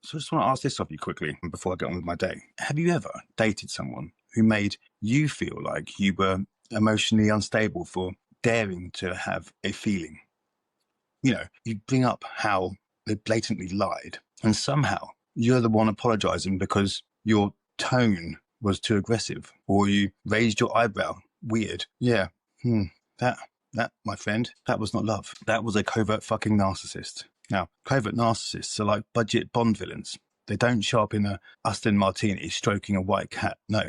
So I just want to ask this of you quickly before I get on with my day. Have you ever dated someone who made you feel like you were emotionally unstable for daring to have a feeling? You know, you bring up how they blatantly lied, and somehow you're the one apologizing because your tone was too aggressive, or you raised your eyebrow weird. Yeah. That, my friend, that was not love. That was a covert fucking narcissist. Now, covert narcissists are like budget Bond villains. They don't show up in a Aston Martini stroking a white cat. No.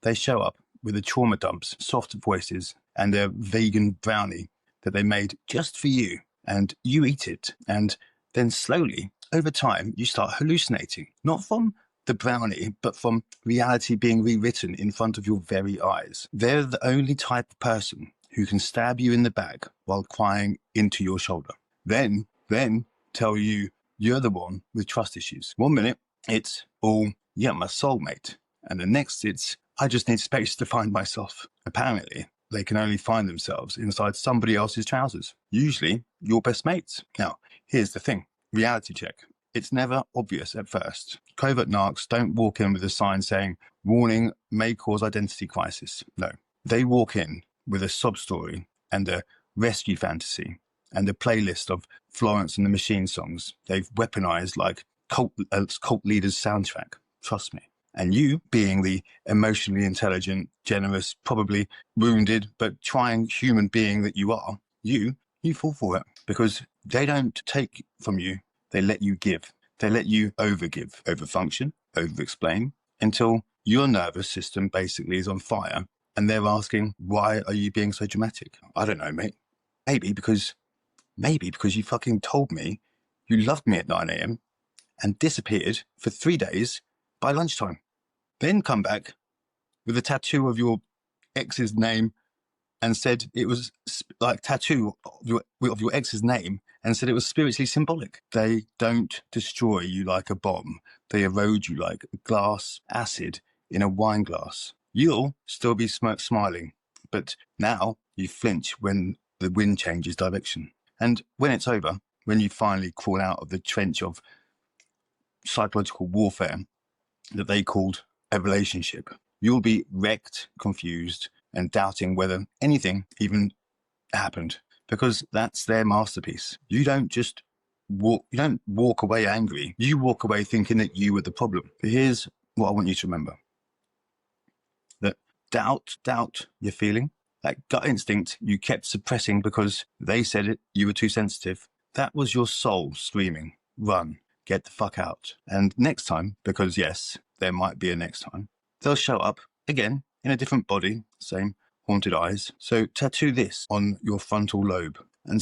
They show up with the trauma dumps, soft voices, and their vegan brownie that they made just for you. And you eat it. And then slowly, over time, you start hallucinating. Not from the brownie, but from reality being rewritten in front of your very eyes. They're the only type of person who can stab you in the back while crying into your shoulder. Then tell you you're the one with trust issues. 1 minute, it's all, yeah, my soulmate. And the next, it's, I just need space to find myself. Apparently, they can only find themselves inside somebody else's trousers, usually your best mates. Now, here's the thing. Reality check. It's never obvious at first. Covert narcs don't walk in with a sign saying, warning, may cause identity crisis. No. They walk in with a sob story and a rescue fantasy and a playlist of Florence and the Machine songs they've weaponized like cult leaders' soundtrack. Trust me. And you, being the emotionally intelligent, generous, probably wounded, but trying human being that you are, you fall for it because they don't take from you. They let you give. They let you overgive, overfunction, over-explain until your nervous system basically is on fire and they're asking, why are you being so dramatic? I don't know, mate. Maybe because you fucking told me you loved me at 9 a.m. and disappeared for 3 days by lunchtime. Then come back with a tattoo of your ex's name and said it was like tattoo of your ex's name and said it was spiritually symbolic. They don't destroy you like a bomb. They erode you like glass acid in a wine glass. You'll still be smiling, but now you flinch when the wind changes direction. And when it's over, when you finally crawl out of the trench of psychological warfare that they called a relationship, you'll be wrecked, confused, and doubting whether anything even happened, because that's their masterpiece. You don't just walk away angry. You walk away thinking that you were the problem. But here's what I want you to remember. That doubt you're feeling, that gut instinct you kept suppressing because they said it, you were too sensitive. That was your soul screaming, run, get the fuck out. And next time, because yes, there might be a next time, they'll show up again in a different body, same haunted eyes. So tattoo this on your frontal lobe. And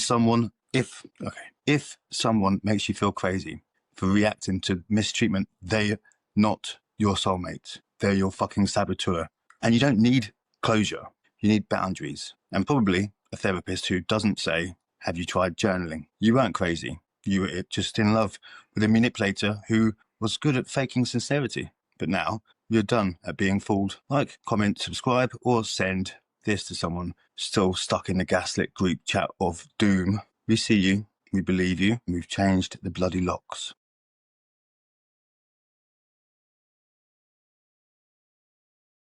if someone makes you feel crazy for reacting to mistreatment, they're not your soulmate. They're your fucking saboteur. And you don't need closure. You need boundaries. And probably a therapist who doesn't say, have you tried journaling? You weren't crazy. You were just in love with a manipulator who was good at faking sincerity. But now you're done at being fooled. Like, comment, subscribe, or send this to someone still stuck in the gaslit group chat of doom. We see you, we believe you, and we've changed the bloody locks.